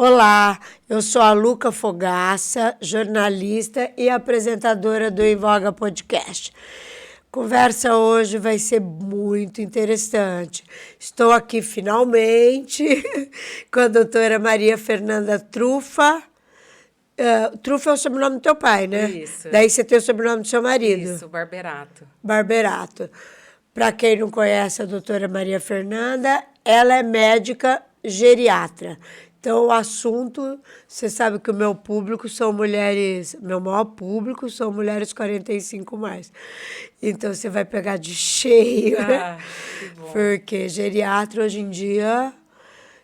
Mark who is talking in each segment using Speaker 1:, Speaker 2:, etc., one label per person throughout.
Speaker 1: Olá, eu sou a Luca Fogaça, jornalista e apresentadora do Em Voga Podcast. Conversa hoje vai ser muito interessante. Estou aqui finalmente com a doutora Maria Fernanda Trufa. Trufa é o sobrenome do teu pai, né?
Speaker 2: Isso.
Speaker 1: Daí você tem o sobrenome do seu marido.
Speaker 2: Isso, Barberato.
Speaker 1: Barberato. Para quem não conhece a doutora Maria Fernanda, ela é médica geriatra. Então, o assunto, você sabe que o meu público são mulheres, meu maior público são mulheres 45 mais. Então, você vai pegar de cheio, né?
Speaker 2: Que bom.
Speaker 1: Porque geriatra hoje em dia...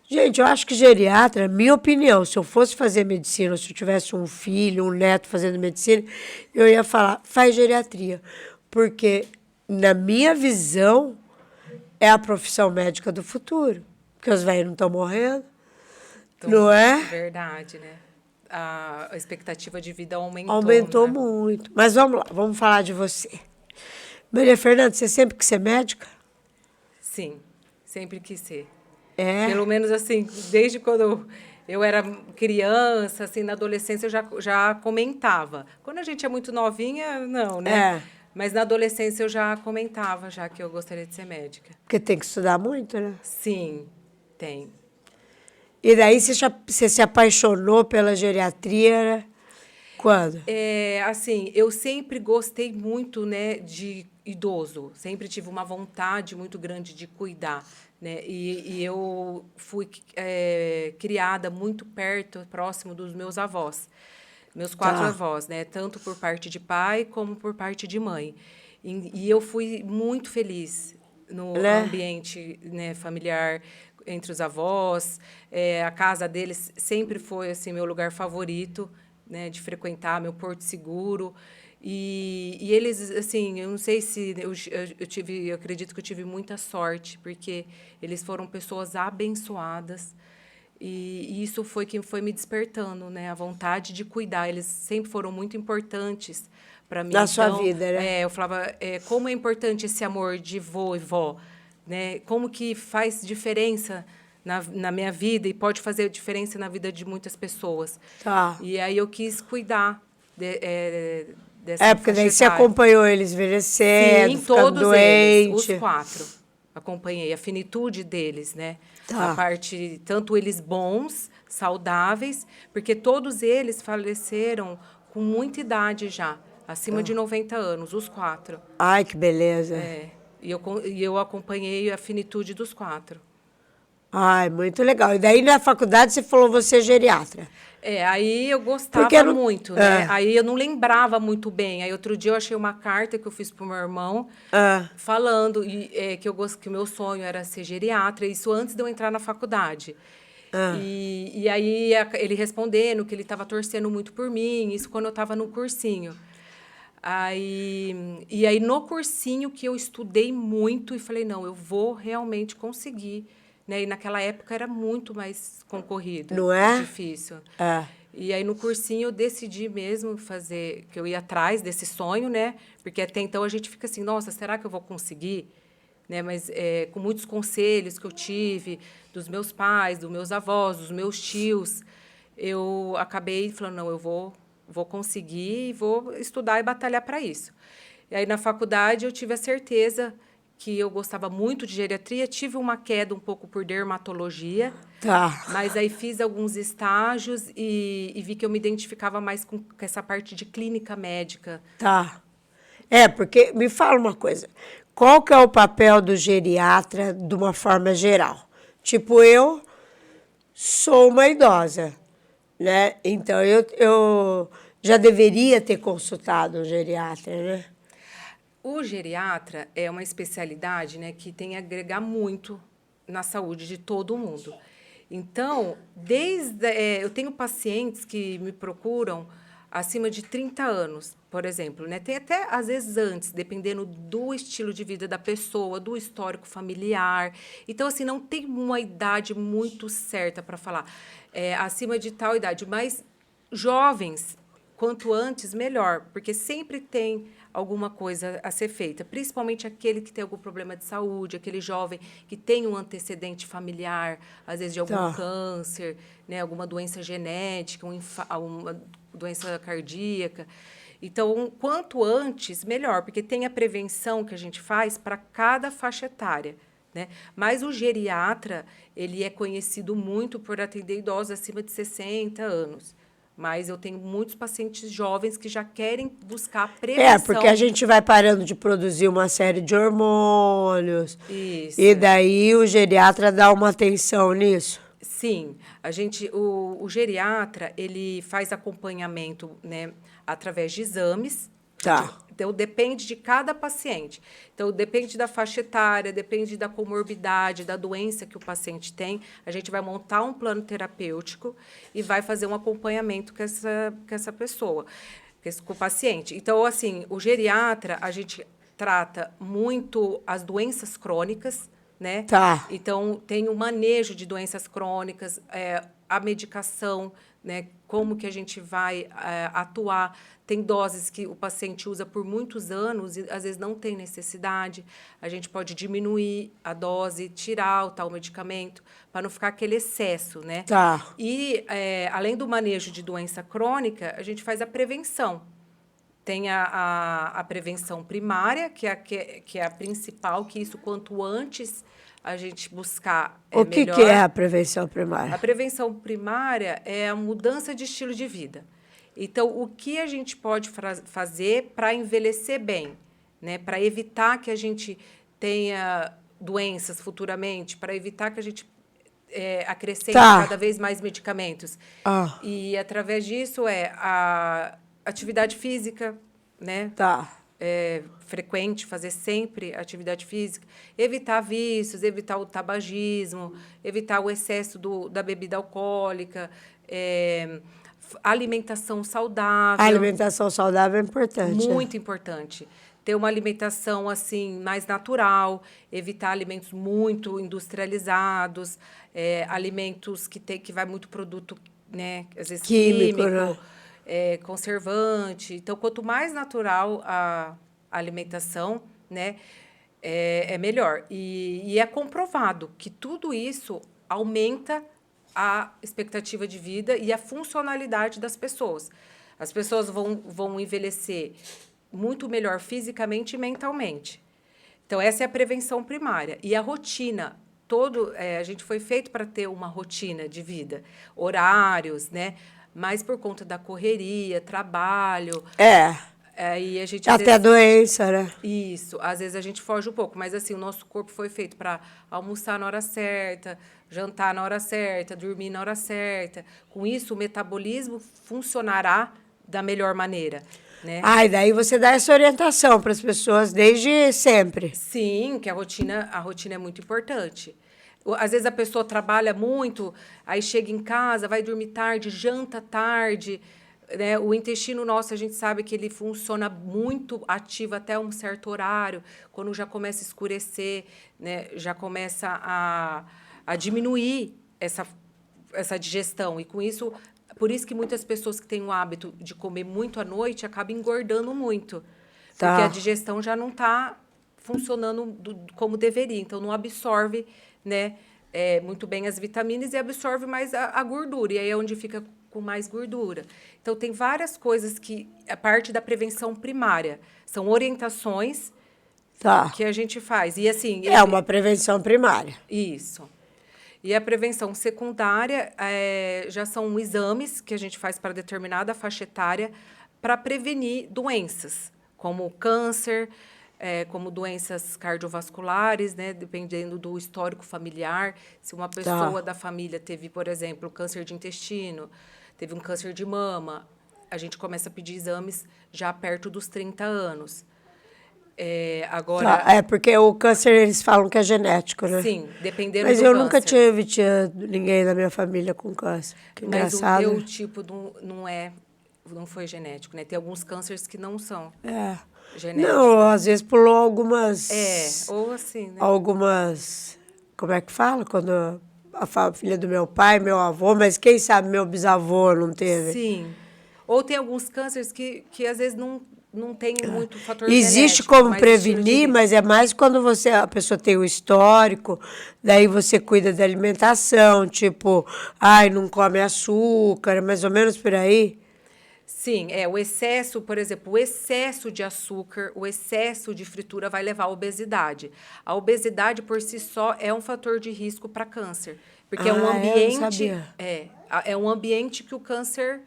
Speaker 1: Gente, eu acho que geriatra, minha opinião, se eu fosse fazer medicina, se eu tivesse um filho, um neto fazendo medicina, eu ia falar, faz geriatria. Porque, na minha visão, é a profissão médica do futuro. Porque os velhos não estão morrendo. Não é?
Speaker 2: Verdade, né? A expectativa de vida aumentou.
Speaker 1: Aumentou
Speaker 2: né?
Speaker 1: muito. Mas vamos lá, vamos falar de você. Maria Fernanda, você sempre quis ser médica?
Speaker 2: Sim, sempre quis ser.
Speaker 1: É?
Speaker 2: Pelo menos assim, desde quando eu era criança, assim, na adolescência eu já comentava. Quando a gente é muito novinha, não, né?
Speaker 1: É.
Speaker 2: Mas na adolescência eu já comentava já que eu gostaria de ser médica.
Speaker 1: Porque tem que estudar muito, né?
Speaker 2: Sim, tem.
Speaker 1: E daí você se apaixonou pela geriatria, né? Quando?
Speaker 2: Assim, eu sempre gostei muito, né, de idoso. Sempre tive uma vontade muito grande de cuidar, né? E eu fui criada muito perto, próximo dos meus avós. Meus 4
Speaker 1: Tá.
Speaker 2: avós, né? Tanto por parte de pai como por parte de mãe. E eu fui muito feliz no
Speaker 1: Né?
Speaker 2: ambiente, né, familiar entre os avós. A casa deles sempre foi assim meu lugar favorito, né, de frequentar, meu porto seguro. E eles, assim, eu não sei se eu acredito que eu tive muita sorte, porque eles foram pessoas abençoadas. E isso foi que foi me despertando, né, a vontade de cuidar. Eles sempre foram muito importantes para mim.
Speaker 1: Na sua
Speaker 2: Então,
Speaker 1: vida, né?
Speaker 2: eu falava, como é importante esse amor de vô e vó, né? Como que faz diferença na minha vida e pode fazer diferença na vida de muitas pessoas.
Speaker 1: Tá.
Speaker 2: E aí eu quis cuidar dessa
Speaker 1: Porque
Speaker 2: faixa
Speaker 1: daí você
Speaker 2: etária.
Speaker 1: acompanhou eles envelhecendo,
Speaker 2: Sim,
Speaker 1: ficando
Speaker 2: todos eles, os
Speaker 1: doente.
Speaker 2: 4. Acompanhei a finitude deles, né?
Speaker 1: Tá.
Speaker 2: A parte, tanto eles bons, saudáveis, porque todos eles faleceram com muita idade já, acima de 90 anos, os 4.
Speaker 1: Ai, que beleza.
Speaker 2: E eu acompanhei a finitude dos 4.
Speaker 1: Ai, muito legal. E daí na faculdade você falou você é geriatra.
Speaker 2: Aí eu
Speaker 1: Porque
Speaker 2: gostava
Speaker 1: não...
Speaker 2: muito, né?
Speaker 1: Ah,
Speaker 2: Aí eu não lembrava muito bem. Aí outro dia eu achei uma carta que eu fiz pro meu irmão
Speaker 1: ah,
Speaker 2: falando que o meu sonho era ser geriatra, isso antes de eu entrar na faculdade.
Speaker 1: ah.
Speaker 2: E aí ele respondendo que ele estava torcendo muito por mim, isso quando eu estava no cursinho. E aí no cursinho que eu estudei muito e falei, não, eu vou realmente conseguir. Né? E naquela época era muito mais concorrido,
Speaker 1: Não é?
Speaker 2: difícil.
Speaker 1: É.
Speaker 2: E aí no cursinho eu decidi mesmo fazer, que eu ia atrás desse sonho, né? Porque até então a gente fica assim, nossa, será que eu vou conseguir? Né? Mas com muitos conselhos que eu tive dos meus pais, dos meus avós, dos meus tios, eu acabei falando, não, eu vou conseguir e vou estudar e batalhar para isso. E aí na faculdade eu tive a certeza que eu gostava muito de geriatria, tive uma queda um pouco por dermatologia,
Speaker 1: Tá.
Speaker 2: mas aí fiz alguns estágios e vi que eu me identificava mais com essa parte de clínica médica.
Speaker 1: Tá. Porque me fala uma coisa. Qual que é o papel do geriatra de uma forma geral? Tipo, eu sou uma idosa, né? Então, eu já deveria ter consultado um geriatra, né?
Speaker 2: O geriatra é uma especialidade, né, que tem a agregar muito na saúde de todo mundo. Então, eu tenho pacientes que me procuram acima de 30 anos, por exemplo, né? Tem até, às vezes, antes, dependendo do estilo de vida da pessoa, do histórico familiar. Então, assim, não tem uma idade muito certa para falar. Acima de tal idade, mas jovens, quanto antes, melhor, porque sempre tem alguma coisa a ser feita, principalmente aquele que tem algum problema de saúde, aquele jovem que tem um antecedente familiar, às vezes de algum câncer, né, alguma doença genética, uma doença cardíaca. Então, quanto antes, melhor, porque tem a prevenção que a gente faz para cada faixa etária, né? Mas o geriatra, ele é conhecido muito por atender idosos acima de 60 anos. Mas eu tenho muitos pacientes jovens que já querem buscar prevenção.
Speaker 1: Porque a gente vai parando de produzir uma série de hormônios.
Speaker 2: Isso.
Speaker 1: E daí o geriatra dá uma atenção nisso?
Speaker 2: Sim, o geriatra, ele faz acompanhamento, né, através de exames.
Speaker 1: Tá.
Speaker 2: Então, depende de cada paciente. Então, depende da faixa etária, depende da comorbidade, da doença que o paciente tem. A gente vai montar um plano terapêutico e vai fazer um acompanhamento com essa pessoa, com o paciente. Então, assim, o geriatra, a gente trata muito as doenças crônicas, né?
Speaker 1: Tá.
Speaker 2: Então, tem o manejo de doenças crônicas, a medicação, né? Como que a gente vai atuar. Tem doses que o paciente usa por muitos anos e, às vezes, não tem necessidade. A gente pode diminuir a dose, tirar o tal medicamento, para não ficar aquele excesso, né?
Speaker 1: Tá.
Speaker 2: E, além do manejo de doença crônica, a gente faz a prevenção. Tem a prevenção primária, que é a principal, que isso, quanto antes a gente buscar, é melhor.
Speaker 1: O que é a prevenção primária?
Speaker 2: A prevenção primária é a mudança de estilo de vida. Então, o que a gente pode fazer para envelhecer bem, né? Para evitar que a gente tenha doenças futuramente, para evitar que a gente acrescente cada vez mais medicamentos. E, através disso, a atividade física, né? Frequente, fazer sempre atividade física, evitar vícios, evitar o tabagismo, evitar o excesso da bebida alcoólica, alimentação saudável.
Speaker 1: A alimentação saudável é importante.
Speaker 2: Muito importante. Ter uma alimentação assim mais natural, evitar alimentos muito industrializados, alimentos que vai muito produto, né, às vezes químico,
Speaker 1: né?
Speaker 2: Conservante. Então, quanto mais natural a alimentação, né, é melhor. E é comprovado que tudo isso aumenta a expectativa de vida e a funcionalidade das pessoas. As pessoas vão envelhecer muito melhor fisicamente e mentalmente. Então, essa é a prevenção primária. E a rotina, a gente foi feito para ter uma rotina de vida, horários, né? Mas por conta da correria, trabalho... Aí a gente,
Speaker 1: até doença, né?
Speaker 2: Isso. Às vezes a gente foge um pouco, mas assim, o nosso corpo foi feito para almoçar na hora certa, jantar na hora certa, dormir na hora certa. Com isso, o metabolismo funcionará da melhor maneira, né?
Speaker 1: E daí você dá essa orientação para as pessoas desde sempre.
Speaker 2: Sim, que a rotina é muito importante. Às vezes a pessoa trabalha muito, aí chega em casa, vai dormir tarde, janta tarde, né? O intestino nosso, a gente sabe que ele funciona muito ativo até um certo horário. Quando já começa a escurecer, né? Já começa a diminuir essa digestão. E, com isso, por isso que muitas pessoas que têm o hábito de comer muito à noite acabam engordando muito. Porque a digestão já não está funcionando como deveria. Então, não absorve, né, muito bem as vitaminas e absorve mais a gordura. E aí é onde fica com mais gordura. Então, tem várias coisas que a parte da prevenção primária. São orientações que a gente faz. E, assim...
Speaker 1: uma prevenção primária.
Speaker 2: Isso. E a prevenção secundária já são exames que a gente faz para determinada faixa etária para prevenir doenças, como câncer, como doenças cardiovasculares, né, dependendo do histórico familiar. Se uma pessoa da família teve, por exemplo, câncer de intestino, teve um câncer de mama, a gente começa a pedir exames já perto dos 30 anos. Agora...
Speaker 1: porque o câncer, eles falam que é genético, né?
Speaker 2: Sim, dependendo do
Speaker 1: câncer. Mas eu nunca tinha ninguém da minha família com câncer. Que engraçado.
Speaker 2: Mas o teu tipo não foi genético, né? Tem alguns cânceres que não são genéticos.
Speaker 1: Não, às vezes pulou algumas...
Speaker 2: ou assim, né?
Speaker 1: Algumas... Como é que fala? Quando a filha do meu pai, meu avô, mas quem sabe meu bisavô não teve?
Speaker 2: Sim. Ou tem alguns cânceres que às vezes não tem muito fator
Speaker 1: Existe
Speaker 2: genético,
Speaker 1: como
Speaker 2: mas estilo de
Speaker 1: prevenir,
Speaker 2: vida.
Speaker 1: mas é mais quando a pessoa tem o histórico, daí você cuida da alimentação, tipo, ai, não come açúcar, mais ou menos por aí.
Speaker 2: Sim, o excesso, por exemplo, o excesso de açúcar, o excesso de fritura vai levar à obesidade. A obesidade por si só é um fator de risco para câncer, porque
Speaker 1: Ah, é? Eu não sabia.
Speaker 2: é um ambiente que o câncer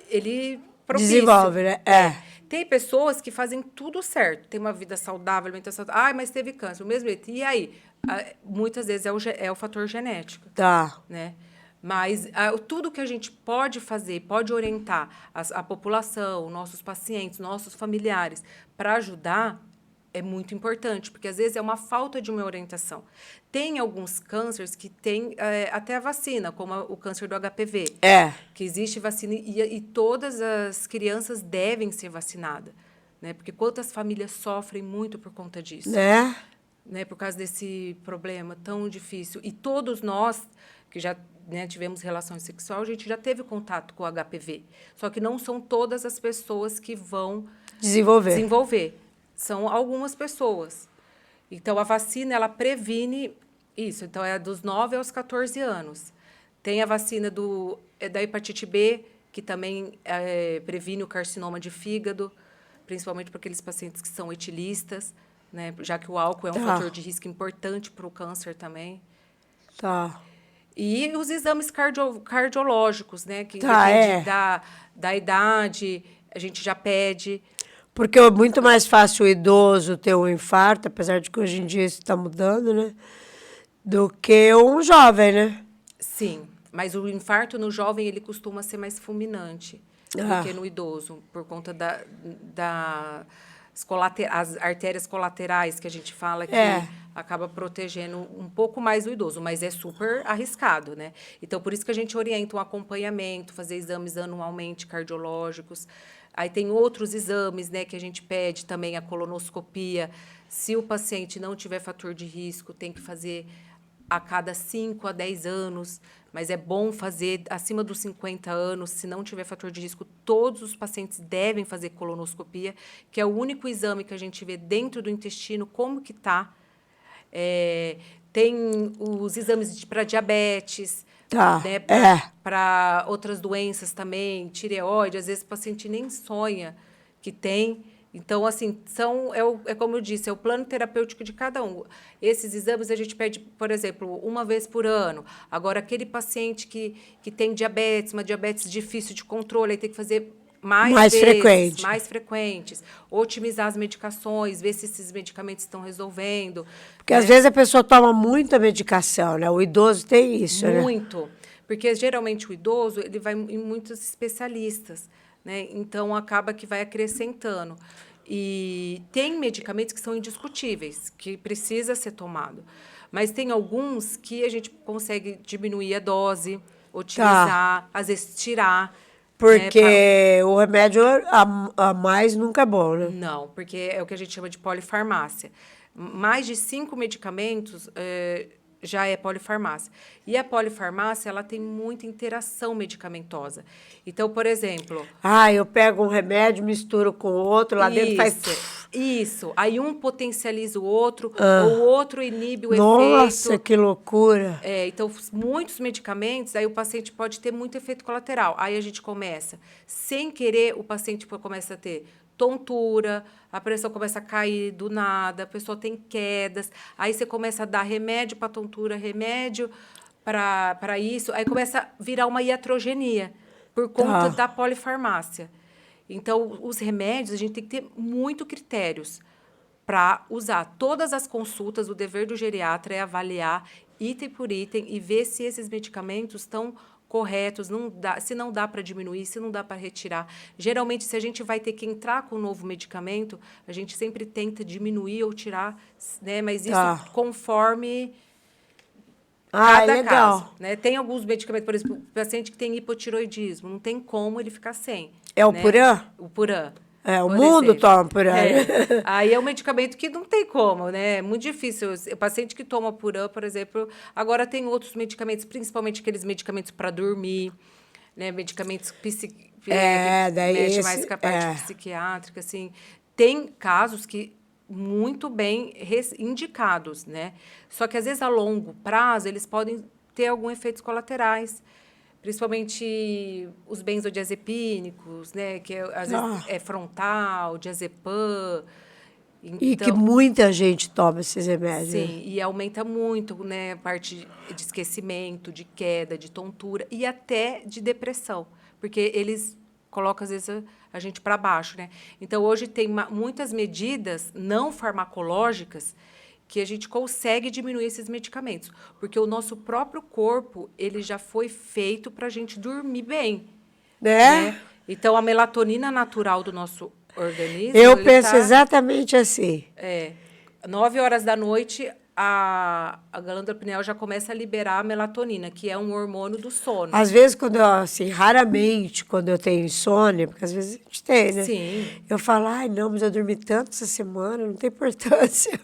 Speaker 2: ele propício.
Speaker 1: Desenvolve, né?
Speaker 2: É.
Speaker 1: É,
Speaker 2: Tem pessoas que fazem tudo certo, tem uma vida saudável, alimentação, mas teve câncer, o mesmo jeito. E aí? Muitas vezes é o fator genético,
Speaker 1: tá.
Speaker 2: né? Mas tudo que a gente pode fazer, pode orientar a população, nossos pacientes, nossos familiares, para ajudar, é muito importante, porque às vezes é uma falta de uma orientação. Tem alguns cânceres que têm até a vacina, como o câncer do HPV,
Speaker 1: É,
Speaker 2: que existe vacina e todas as crianças devem ser vacinadas, né? Porque quantas famílias sofrem muito por conta disso,
Speaker 1: né?
Speaker 2: né, por causa desse problema tão difícil. E todos nós que já, né, tivemos relações sexuais, a gente já teve contato com o HPV. Só que não são todas as pessoas que vão
Speaker 1: Desenvolver.
Speaker 2: desenvolver. São algumas pessoas. Então, a vacina, ela previne isso. Então, é dos 9 aos 14 anos. Tem a vacina da hepatite B, que também previne o carcinoma de fígado, principalmente para aqueles pacientes que são etilistas, né? Já que o álcool é um
Speaker 1: Tá.
Speaker 2: fator de risco importante para o câncer também.
Speaker 1: Tá.
Speaker 2: E os exames cardiológicos, né? Que
Speaker 1: Tá,
Speaker 2: depende
Speaker 1: é.
Speaker 2: da idade, a gente já pede.
Speaker 1: Porque é muito mais fácil o idoso ter um infarto, apesar de que hoje em dia isso está mudando, né? Do que um jovem, né?
Speaker 2: Sim, mas o infarto no jovem ele costuma ser mais fulminante do que no idoso, por conta as artérias colaterais que a gente fala que acaba protegendo um pouco mais o idoso, mas é super arriscado, né? Então, por isso que a gente orienta um acompanhamento, fazer exames anualmente cardiológicos. Aí tem outros exames, né, que a gente pede também a colonoscopia. Se o paciente não tiver fator de risco, tem que fazer a cada 5 a 10 anos, mas é bom fazer acima dos 50 anos, se não tiver fator de risco, todos os pacientes devem fazer colonoscopia, que é o único exame que a gente vê dentro do intestino, como que está. Tem os exames para diabetes,
Speaker 1: Tá.
Speaker 2: né,
Speaker 1: É.
Speaker 2: para outras doenças também, tireoide, às vezes o paciente nem sonha que tem. Então, assim, é como eu disse, é o plano terapêutico de cada um. Esses exames a gente pede, por exemplo, uma vez por ano. Agora, aquele paciente que tem diabetes, uma diabetes difícil de controle, aí tem que fazer mais vezes,
Speaker 1: frequente.
Speaker 2: mais frequentes. Otimizar as medicações, ver se esses medicamentos estão resolvendo.
Speaker 1: Porque às vezes a pessoa toma muita medicação, né? O idoso tem isso, né?
Speaker 2: Muito. Porque geralmente o idoso ele vai em muitos especialistas, né? Então acaba que vai acrescentando. E tem medicamentos que são indiscutíveis, que precisa ser tomado. Mas tem alguns que a gente consegue diminuir a dose, otimizar, às vezes tirar. Né,
Speaker 1: Porque o remédio a mais nunca é bom, né?
Speaker 2: não, porque é o que a gente chama de polifarmácia. Mais de 5 medicamentos já é polifarmácia. E a polifarmácia, ela tem muita interação medicamentosa. Então, por exemplo...
Speaker 1: Ah, eu pego um remédio, misturo com o outro, lá dentro faz...
Speaker 2: Isso. Aí um potencializa o outro, ou o outro inibe o
Speaker 1: Nossa,
Speaker 2: efeito.
Speaker 1: que loucura.
Speaker 2: Então, muitos medicamentos, aí o paciente pode ter muito efeito colateral. Aí a gente começa, sem querer, o paciente começa a ter tontura, a pressão começa a cair do nada, a pessoa tem quedas, aí você começa a dar remédio para tontura, remédio para isso, aí começa a virar uma iatrogenia, por conta da polifarmácia. Então, os remédios, a gente tem que ter muito critérios para usar. Todas as consultas, o dever do geriatra é avaliar item por item e ver se esses medicamentos estão corretos, se não dá para diminuir, se não dá para retirar. Geralmente, se a gente vai ter que entrar com um novo medicamento, a gente sempre tenta diminuir ou tirar, né? Mas isso conforme cada
Speaker 1: legal.
Speaker 2: caso. Né? Tem alguns medicamentos, por exemplo, o paciente que tem hipotiroidismo, não tem como ele ficar sem.
Speaker 1: É o Puran?
Speaker 2: O Puran.
Speaker 1: O mundo toma Puran.
Speaker 2: Aí é um medicamento que não tem como, né? É muito difícil. O paciente que toma Puran, por exemplo, agora tem outros medicamentos, principalmente aqueles medicamentos para dormir, né? Medicamentos que
Speaker 1: daí
Speaker 2: mexe mais com a parte
Speaker 1: é.
Speaker 2: psiquiátrica, assim. Tem casos que muito bem indicados, né? Só que, às vezes, a longo prazo, eles podem ter alguns efeitos colaterais, principalmente os benzodiazepínicos, né? Que, às vezes,
Speaker 1: Tá.
Speaker 2: é frontal, diazepam.
Speaker 1: E que
Speaker 2: Então,
Speaker 1: muita gente toma esses remédios.
Speaker 2: sim, e aumenta muito, né, a parte de esquecimento, de queda, de tontura e até de depressão, porque eles colocam, às vezes, a gente para baixo, né? Então, hoje tem muitas medidas não farmacológicas que a gente consegue diminuir esses medicamentos, porque o nosso próprio corpo, ele já foi feito para a gente dormir bem,
Speaker 1: Né?
Speaker 2: né? Então, a melatonina natural do nosso organismo,
Speaker 1: Eu
Speaker 2: ele
Speaker 1: penso
Speaker 2: está
Speaker 1: exatamente assim.
Speaker 2: 9 horas da noite, a glândula pineal já começa a liberar a melatonina, que é um hormônio do sono.
Speaker 1: Às vezes, quando eu, assim, raramente, quando eu tenho insônia, porque às vezes a gente tem, né?
Speaker 2: Sim.
Speaker 1: Eu falo, ai, não, mas eu dormi tanto essa semana, não tem importância.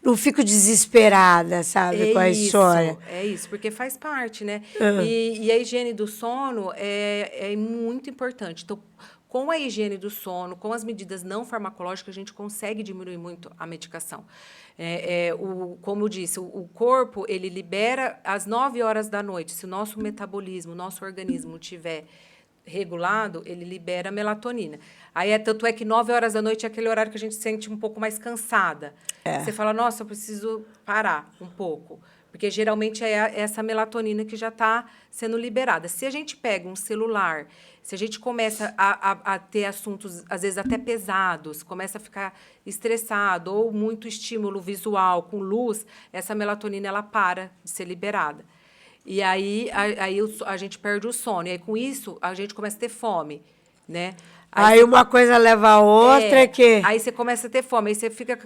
Speaker 1: Não fico desesperada, sabe, com a insônia.
Speaker 2: É isso, porque faz parte, né? E a higiene do sono é muito importante. Então, com a higiene do sono, com as medidas não farmacológicas, a gente consegue diminuir muito a medicação. Como eu disse, o corpo, ele libera às 9 horas da noite. Se o nosso metabolismo, o nosso organismo tiver regulado, ele libera melatonina. Aí tanto é que 9 horas da noite é aquele horário que a gente se sente um pouco mais cansada. Você fala, nossa, eu preciso parar um pouco. Porque geralmente é essa melatonina que já está sendo liberada. Se a gente pega um celular, se a gente começa a ter assuntos, às vezes até pesados, começa a ficar estressado ou muito estímulo visual com luz, essa melatonina ela para de ser liberada. E aí a gente perde o sono. E aí, com isso, a gente começa a ter fome, né?
Speaker 1: Aí uma coisa leva a outra, que...
Speaker 2: Aí você começa a ter fome. Aí você fica...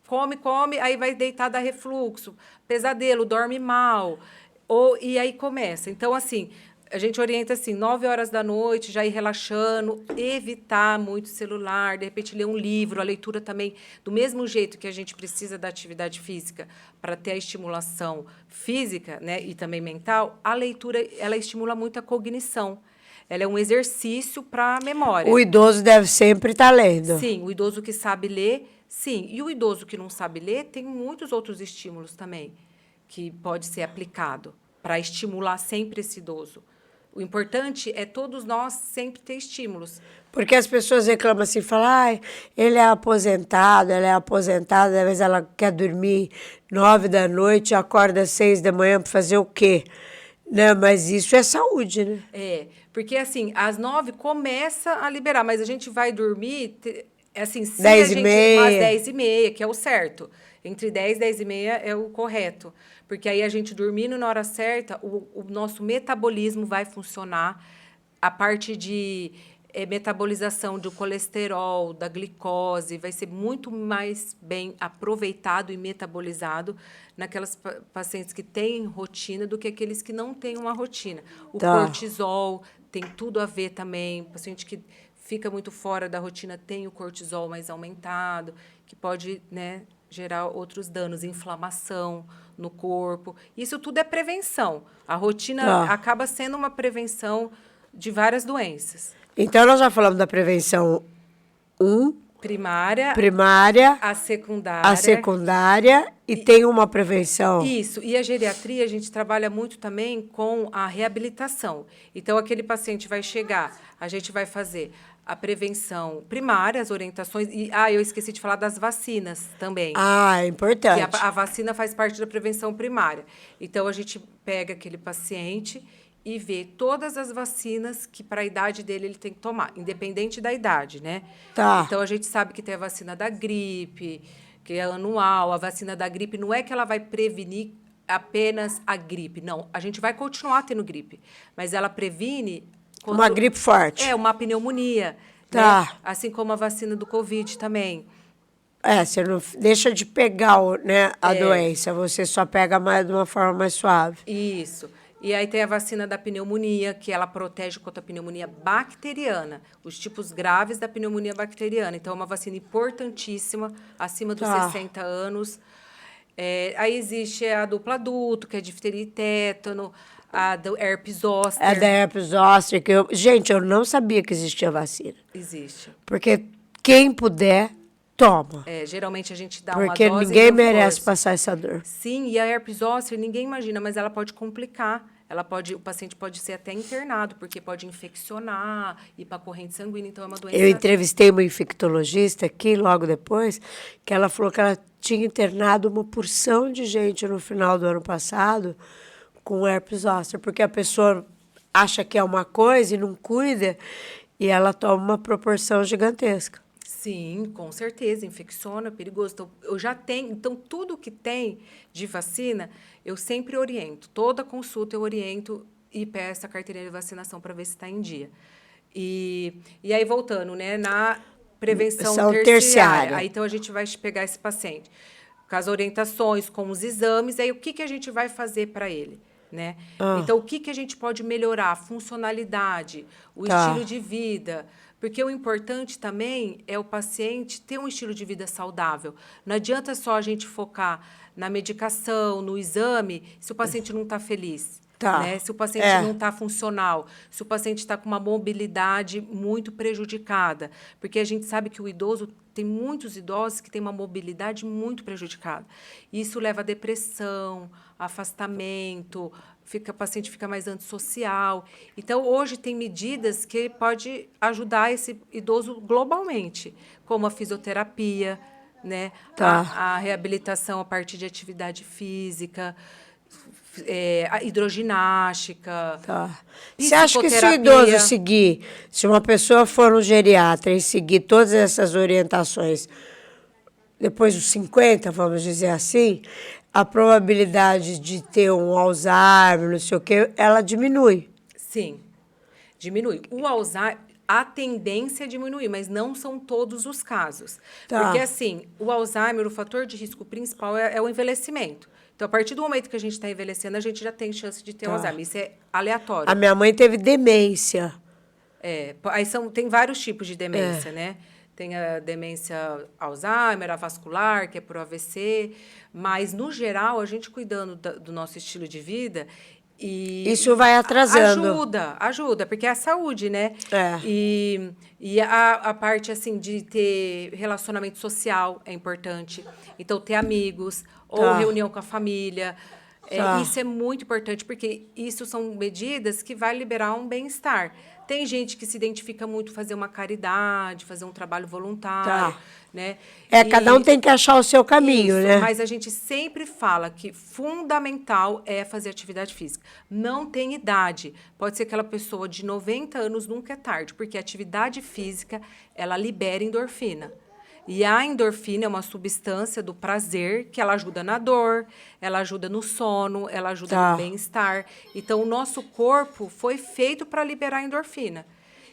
Speaker 2: Come, aí vai deitar, dá refluxo, pesadelo, dorme mal. E aí começa. Então, assim, a gente orienta assim, 9 horas da noite, já ir relaxando, evitar muito celular, de repente ler um livro, a leitura também, do mesmo jeito que a gente precisa da atividade física para ter a estimulação física, né, e também mental, a leitura, ela estimula muito a cognição. Ela é um exercício para a memória.
Speaker 1: O idoso deve sempre estar lendo.
Speaker 2: Sim, o idoso que sabe ler, sim. E o idoso que não sabe ler, tem muitos outros estímulos também que pode ser aplicado para estimular sempre esse idoso. O importante é todos nós sempre ter estímulos.
Speaker 1: Porque as pessoas reclamam assim, falam, ai, ele é aposentado, ela é aposentada, às vezes ela quer dormir 9 da noite, acorda às 6 da manhã para fazer o quê? Né? Mas isso é saúde, né?
Speaker 2: Porque assim, às 9 começa a liberar, mas a gente vai dormir, assim, se
Speaker 1: 10
Speaker 2: a
Speaker 1: e
Speaker 2: gente,
Speaker 1: meia.
Speaker 2: às 10h30, que é o certo. Entre 10 e 10h30 é o correto. Porque aí a gente dormindo na hora certa, o nosso metabolismo vai funcionar, a parte de metabolização do colesterol, da glicose, vai ser muito mais bem aproveitado e metabolizado naquelas pacientes que têm rotina do que aqueles que não têm uma rotina. O cortisol tem tudo a ver também. O paciente que fica muito fora da rotina tem o cortisol mais aumentado, que pode, né, gerar outros danos, inflamação no corpo. Isso tudo é prevenção. A rotina acaba sendo uma prevenção de várias doenças.
Speaker 1: Então, nós já falamos da prevenção
Speaker 2: Primária,
Speaker 1: a
Speaker 2: secundária.
Speaker 1: a secundária e tem uma prevenção.
Speaker 2: Isso. E a geriatria, a gente trabalha muito também com a reabilitação. Então, aquele paciente vai chegar, a gente vai fazer a prevenção primária, as orientações. E, eu esqueci de falar das vacinas também.
Speaker 1: É importante.
Speaker 2: Que a vacina faz parte da prevenção primária. Então, a gente pega aquele paciente e vê todas as vacinas que, para a idade dele, ele tem que tomar, independente da idade, né? Então, a gente sabe que tem a vacina da gripe, que é anual. A vacina da gripe não é que ela vai prevenir apenas a gripe. Não, a gente vai continuar tendo gripe, mas ela previne...
Speaker 1: Uma gripe forte.
Speaker 2: Uma pneumonia. Né? Assim como a vacina do Covid também.
Speaker 1: Você não deixa de pegar a doença, você só pega de uma forma mais suave.
Speaker 2: Isso. E aí tem a vacina da pneumonia, que ela protege contra a pneumonia bacteriana, os tipos graves da pneumonia bacteriana. Então, é uma vacina importantíssima, acima dos 60 anos. Aí existe a dupla adulto, que é difteria e tétano. A do herpes zoster.
Speaker 1: A da herpes zoster, que gente, eu não sabia que existia vacina.
Speaker 2: Existe.
Speaker 1: Porque quem puder, toma.
Speaker 2: Geralmente a gente dá
Speaker 1: Porque
Speaker 2: uma dose
Speaker 1: ninguém
Speaker 2: e
Speaker 1: merece
Speaker 2: reforço.
Speaker 1: passar essa dor.
Speaker 2: Sim, e a herpes zoster ninguém imagina, mas ela pode complicar. O paciente pode ser até internado, porque pode infeccionar, ir para a corrente sanguínea, então é uma doença...
Speaker 1: Eu entrevistei uma infectologista aqui, logo depois, que ela falou que ela tinha internado uma porção de gente no final do ano passado com herpes zoster, porque a pessoa acha que é uma coisa e não cuida, e ela toma uma proporção gigantesca.
Speaker 2: Sim, com certeza, infecciona, perigoso. Então, eu já tenho, então tudo que tem de vacina, eu sempre oriento. Toda consulta eu oriento e peço a carteirinha de vacinação para ver se está em dia. E aí, voltando, né, na prevenção terciária. Aí, então, a gente vai pegar esse paciente com as orientações, com os exames, aí o que a gente vai fazer para ele? Né? Então, o que a gente pode melhorar? A funcionalidade, o estilo de vida. Porque o importante também é o paciente ter um estilo de vida saudável. Não adianta só a gente focar na medicação, no exame, se o paciente não está feliz. Né? Se o paciente não está funcional, se o paciente está com uma mobilidade muito prejudicada. Porque a gente sabe que o idoso, tem muitos idosos que têm uma mobilidade muito prejudicada. Isso leva a depressão, afastamento, o paciente fica mais antissocial. Então, hoje tem medidas que pode ajudar esse idoso globalmente, como a fisioterapia, né? A reabilitação a partir de atividade física, a hidroginástica.
Speaker 1: Você acha que se o idoso seguir, se uma pessoa for no geriatra e seguir todas essas orientações, depois dos 50, vamos dizer assim, a probabilidade de ter um Alzheimer, não sei o quê, ela diminui?
Speaker 2: Sim, diminui. O Alzheimer, a tendência é diminuir, mas não são todos os casos. Porque, assim, o Alzheimer, o fator de risco principal é o envelhecimento. Então, a partir do momento que a gente está envelhecendo, a gente já tem chance de ter Alzheimer. Isso é aleatório.
Speaker 1: A minha mãe teve demência.
Speaker 2: Aí tem vários tipos de demência, né? Tem a demência Alzheimer, a vascular, que é por AVC. Mas, no geral, a gente cuidando do nosso estilo de vida...
Speaker 1: Isso vai atrasando.
Speaker 2: Ajuda, porque é a saúde, né? E a parte, assim, de ter relacionamento social é importante. Então, ter amigos, ou reunião com a família. Isso é muito importante, porque isso são medidas que vai liberar um bem-estar. Tem gente que se identifica muito fazer uma caridade, fazer um trabalho voluntário, né?
Speaker 1: Cada um tem que achar o seu caminho, né?
Speaker 2: Mas a gente sempre fala que fundamental é fazer atividade física. Não tem idade. Pode ser aquela pessoa de 90 anos, nunca é tarde, porque a atividade física, ela libera endorfina. E a endorfina é uma substância do prazer que ela ajuda na dor, ela ajuda no sono, ela ajuda no bem-estar. Então, o nosso corpo foi feito para liberar endorfina.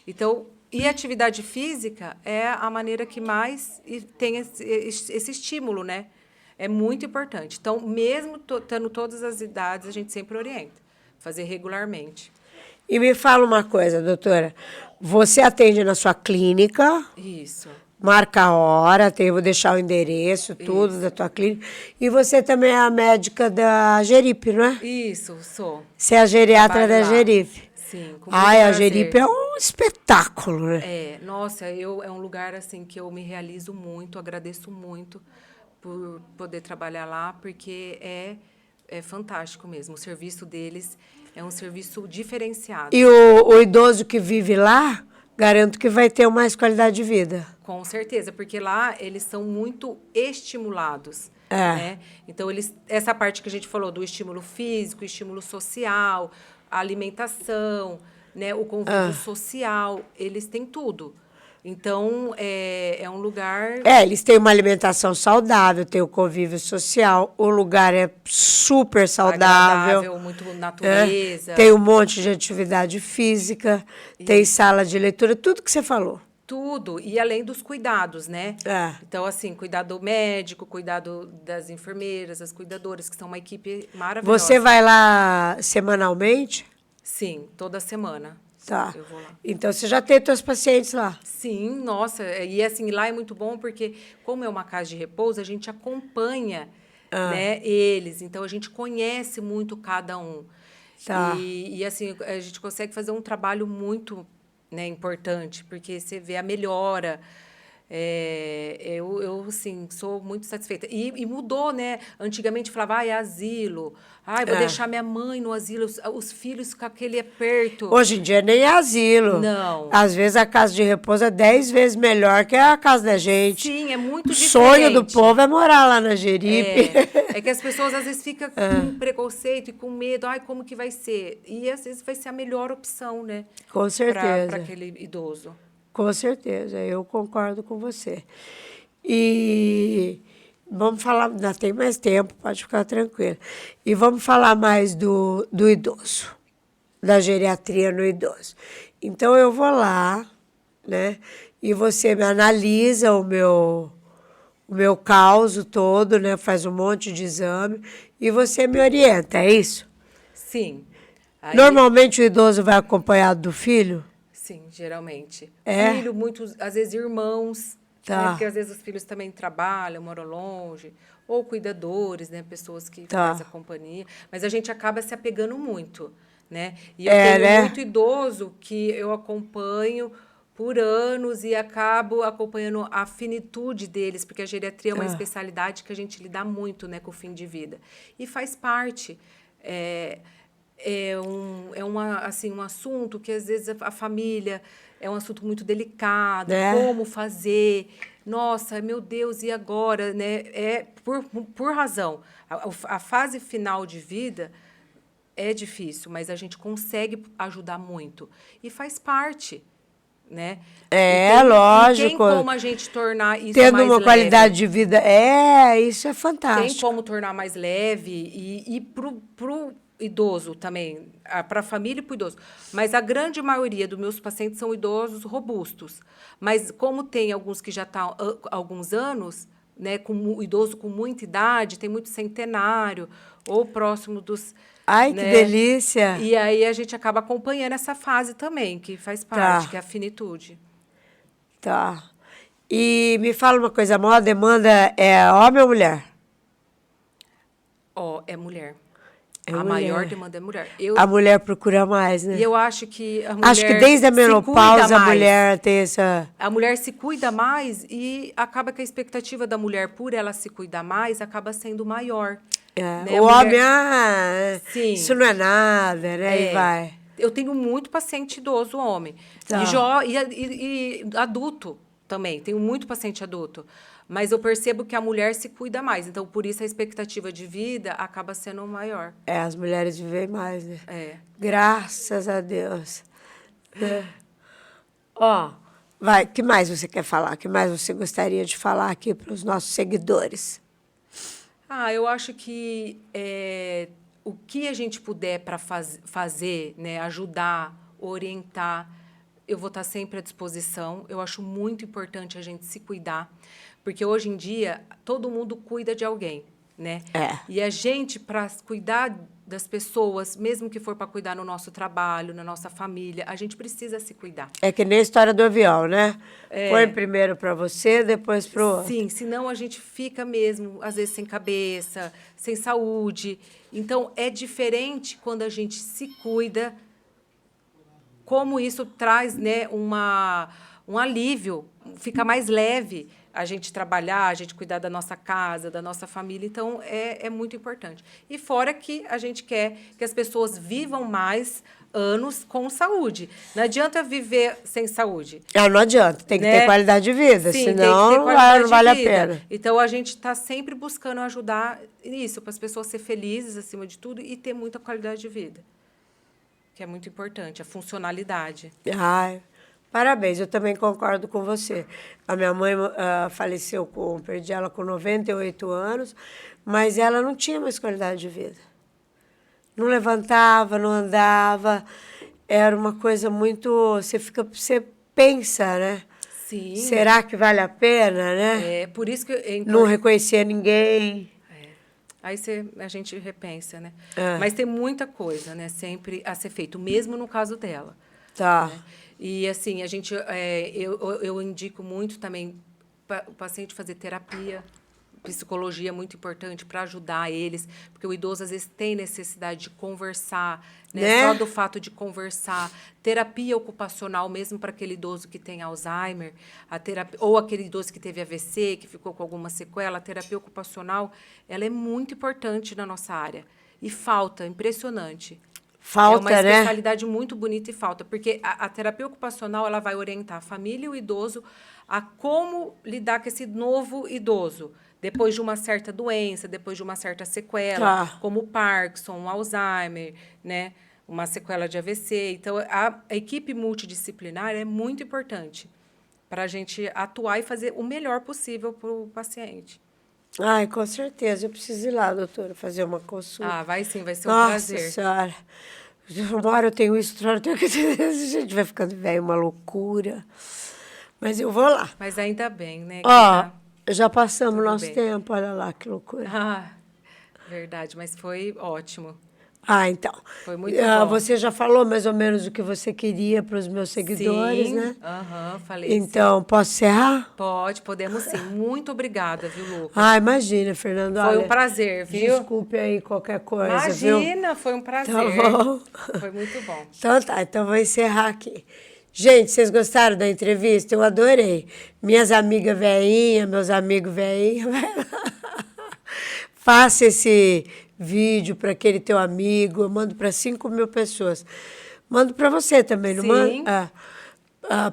Speaker 2: Então, e a atividade física é a maneira que mais tem esse estímulo, né? É muito importante. Então, mesmo tendo todas as idades, a gente sempre orienta. Fazer regularmente.
Speaker 1: E me fala uma coisa, doutora. Você atende na sua clínica?
Speaker 2: Isso.
Speaker 1: Marca a hora, vou deixar o endereço, tudo da tua clínica. E você também é a médica da Geripe, não é?
Speaker 2: Isso, sou.
Speaker 1: Você é a geriatra da Geripe.
Speaker 2: Sim, com muito
Speaker 1: a Geripe é um espetáculo, né?
Speaker 2: Nossa, é um lugar assim que eu me realizo muito, agradeço muito por poder trabalhar lá, porque é fantástico mesmo. O serviço deles é um serviço diferenciado.
Speaker 1: E o idoso que vive lá, garanto que vai ter mais qualidade de vida.
Speaker 2: Com certeza, porque lá eles são muito estimulados. Né? Então, essa parte que a gente falou do estímulo físico, estímulo social, a alimentação, né? O convívio social, eles têm tudo. Então, é um lugar...
Speaker 1: Eles têm uma alimentação saudável, tem o convívio social, o lugar é super saudável.
Speaker 2: Agradável, muito natureza.
Speaker 1: Tem um monte de atividade física, tem sala de leitura, tudo que você falou.
Speaker 2: Tudo, e além dos cuidados, né? Então, assim, cuidado médico, cuidado das enfermeiras, as cuidadoras, que são uma equipe maravilhosa.
Speaker 1: Você vai lá semanalmente?
Speaker 2: Sim, toda semana. Eu vou lá.
Speaker 1: Então, você já tem seus pacientes lá?
Speaker 2: Sim, nossa. E, assim, lá é muito bom porque, como é uma casa de repouso, a gente acompanha né, eles. Então, a gente conhece muito cada um.
Speaker 1: Tá.
Speaker 2: E, assim, a gente consegue fazer um trabalho muito, né, importante, porque você vê a melhora. Assim, sou muito satisfeita. E mudou, né? Antigamente falava, é asilo. Vou
Speaker 1: É.
Speaker 2: deixar minha mãe no asilo, os filhos com aquele aperto.
Speaker 1: Hoje em dia nem é asilo.
Speaker 2: Não.
Speaker 1: Às vezes a casa de repouso é 10 vezes melhor que a casa da gente.
Speaker 2: Sim, é
Speaker 1: O
Speaker 2: muito
Speaker 1: sonho do
Speaker 2: diferente.
Speaker 1: povo é morar lá na Jeripe.
Speaker 2: É que as pessoas às vezes ficam com preconceito e com medo. Como que vai ser? E às vezes vai ser a melhor opção, né?
Speaker 1: Com
Speaker 2: Para
Speaker 1: certeza.
Speaker 2: aquele idoso.
Speaker 1: Com certeza, eu concordo com você. E vamos falar, ainda tem mais tempo, pode ficar tranquila. E vamos falar mais do idoso, da geriatria no idoso. Então, eu vou lá, né? E você me analisa o meu caso todo, né? Faz um monte de exame e você me orienta, é isso?
Speaker 2: Sim. Aí,
Speaker 1: Normalmente o idoso vai acompanhado do filho?
Speaker 2: sim, geralmente.
Speaker 1: É?
Speaker 2: Filho, muitos, às vezes irmãos,
Speaker 1: Tá.
Speaker 2: né? Porque às vezes os filhos também trabalham, moram longe, ou cuidadores, né? Pessoas que
Speaker 1: Tá.
Speaker 2: fazem a companhia. Mas a gente acaba se apegando muito, né? E eu
Speaker 1: É,
Speaker 2: tenho
Speaker 1: né?
Speaker 2: muito idoso que eu acompanho por anos e acabo acompanhando a finitude deles, porque a geriatria é uma especialidade que a gente lida muito, né, com o fim de vida. E faz parte. Assim, um assunto que, às vezes, a família é um assunto muito delicado,
Speaker 1: Né?
Speaker 2: como fazer. Nossa, meu Deus, e agora? Né? Por razão. A fase final de vida é difícil, mas a gente consegue ajudar muito. E faz parte, né? E tem
Speaker 1: Lógico.
Speaker 2: como a gente tornar isso
Speaker 1: Tendo
Speaker 2: mais
Speaker 1: uma
Speaker 2: leve.
Speaker 1: qualidade de vida. Isso é
Speaker 2: Tem
Speaker 1: fantástico.
Speaker 2: como tornar mais leve e pro idoso também, para a família e para o idoso. Mas a grande maioria dos meus pacientes são idosos robustos. Mas como tem alguns que já estão há alguns anos, né, com idoso com muita idade, tem muito centenário, ou próximo dos...
Speaker 1: Ai, que
Speaker 2: né?
Speaker 1: delícia.
Speaker 2: E aí a gente acaba acompanhando essa fase também, que faz parte, que é a finitude.
Speaker 1: Tá. E me fala uma coisa, a maior demanda é homem ou mulher?
Speaker 2: É mulher.
Speaker 1: É
Speaker 2: A
Speaker 1: mulher.
Speaker 2: maior demanda é mulher.
Speaker 1: A mulher procura mais, né?
Speaker 2: E eu acho que a mulher
Speaker 1: Acho que desde a
Speaker 2: se cuida
Speaker 1: menopausa a
Speaker 2: mais.
Speaker 1: mulher tem essa...
Speaker 2: A mulher se cuida mais e acaba que a expectativa da mulher, por ela se cuidar mais, acaba sendo maior. Né?
Speaker 1: O
Speaker 2: A
Speaker 1: homem,
Speaker 2: mulher... Sim.
Speaker 1: isso não é nada, né? E vai.
Speaker 2: Eu tenho muito paciente idoso homem.
Speaker 1: Tá.
Speaker 2: E adulto também. Tenho muito paciente adulto. Mas eu percebo que a mulher se cuida mais. Então, por isso, a expectativa de vida acaba sendo maior.
Speaker 1: As mulheres vivem mais, né? Graças a Deus. Vai, que mais você quer falar? Que mais você gostaria de falar aqui para os nossos seguidores?
Speaker 2: Eu acho que o que a gente puder para fazer, né, ajudar, orientar, eu vou estar sempre à disposição. Eu acho muito importante a gente se cuidar, porque hoje em dia todo mundo cuida de alguém, né? E a gente, para cuidar das pessoas, mesmo que for para cuidar no nosso trabalho, na nossa família, a gente precisa se cuidar.
Speaker 1: É que nem a história do avião, né? Põe primeiro para você, depois para o outro.
Speaker 2: Sim, senão a gente fica mesmo, às vezes, sem cabeça, sem saúde. Então, é diferente quando a gente se cuida, como isso traz, né, um alívio, fica mais leve a gente trabalhar, a gente cuidar da nossa casa, da nossa família. Então, é muito importante. E fora que a gente quer que as pessoas vivam mais anos com saúde. Não adianta viver sem saúde.
Speaker 1: Não adianta, tem que ter qualidade de vida,
Speaker 2: Sim,
Speaker 1: senão
Speaker 2: tem que ter qualidade
Speaker 1: não vale
Speaker 2: de vida.
Speaker 1: a pena.
Speaker 2: Então, a gente está sempre buscando ajudar nisso, para as pessoas serem felizes, acima de tudo, e ter muita qualidade de vida, que é muito importante, a funcionalidade.
Speaker 1: Parabéns, eu também concordo com você. A minha mãe faleceu, perdi ela com 98 anos, mas ela não tinha mais qualidade de vida. Não levantava, não andava, era uma coisa muito... Você pensa, né?
Speaker 2: Sim.
Speaker 1: Será que vale a pena, né?
Speaker 2: Por isso que...
Speaker 1: Não reconhecia ninguém.
Speaker 2: Aí a gente repensa, né? Mas tem muita coisa, né, sempre a ser feito, mesmo no caso dela.
Speaker 1: Tá.
Speaker 2: Né? E, assim, a gente, eu indico muito também o paciente fazer terapia, psicologia é muito importante para ajudar eles, porque o idoso às vezes tem necessidade de conversar, né? Só do fato de conversar. Terapia ocupacional, mesmo para aquele idoso que tem Alzheimer, a terapia, ou aquele idoso que teve AVC, que ficou com alguma sequela, a terapia ocupacional, ela é muito importante na nossa área. E falta, impressionante.
Speaker 1: Falta,
Speaker 2: é uma
Speaker 1: né?
Speaker 2: especialidade muito bonita e falta, porque a terapia ocupacional ela vai orientar a família e o idoso a como lidar com esse novo idoso, depois de uma certa doença, depois de uma certa sequela,
Speaker 1: Tá.
Speaker 2: como Parkinson, Alzheimer, né? Uma sequela de AVC. Então, a equipe multidisciplinar é muito importante para a gente atuar e fazer o melhor possível para o paciente.
Speaker 1: Ai, com certeza. Eu preciso ir lá, doutora, fazer uma consulta.
Speaker 2: Ah, vai sim, vai ser um
Speaker 1: Nossa
Speaker 2: prazer.
Speaker 1: Senhora. Uma hora eu tenho isso, outra hora eu tenho que... A gente vai ficando velho, uma loucura. Mas eu vou lá.
Speaker 2: Mas ainda bem, né? Que
Speaker 1: Ó,
Speaker 2: tá
Speaker 1: já passamos o
Speaker 2: tudo
Speaker 1: nosso
Speaker 2: bem.
Speaker 1: tempo, olha lá que loucura.
Speaker 2: Ah, verdade, mas foi ótimo.
Speaker 1: Ah, então.
Speaker 2: Foi muito bom.
Speaker 1: Você já falou mais ou menos o que você queria para os meus seguidores,
Speaker 2: Sim,
Speaker 1: né?
Speaker 2: falei sim.
Speaker 1: Então, posso encerrar?
Speaker 2: Podemos sim. Muito obrigada, viu, Lucas?
Speaker 1: Ah, imagina, Fernando.
Speaker 2: Foi
Speaker 1: olha,
Speaker 2: um prazer, viu?
Speaker 1: Desculpe aí qualquer coisa, viu?
Speaker 2: Imagina, foi um prazer.
Speaker 1: Tá bom.
Speaker 2: Foi muito bom.
Speaker 1: Então tá, então vou encerrar aqui. Gente, vocês gostaram da entrevista? Eu adorei. Minhas amigas veinhas, meus amigos veinhos, vai lá. Faça esse vídeo para aquele teu amigo. Eu mando para 5.000 pessoas. Mando para você também, não
Speaker 2: Sim.
Speaker 1: manda?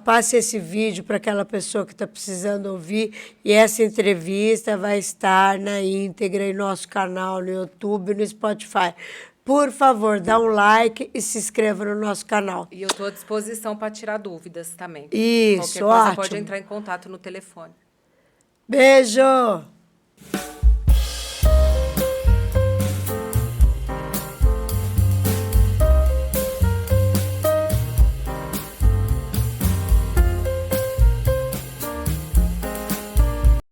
Speaker 1: Passe esse vídeo para aquela pessoa que está precisando ouvir. E essa entrevista vai estar na íntegra em nosso canal no YouTube e no Spotify. Por favor, dá um like e se inscreva no nosso canal.
Speaker 2: E eu estou à disposição para tirar dúvidas também.
Speaker 1: Isso,
Speaker 2: Qualquer coisa
Speaker 1: ótimo.
Speaker 2: pode entrar em contato no telefone.
Speaker 1: Beijo!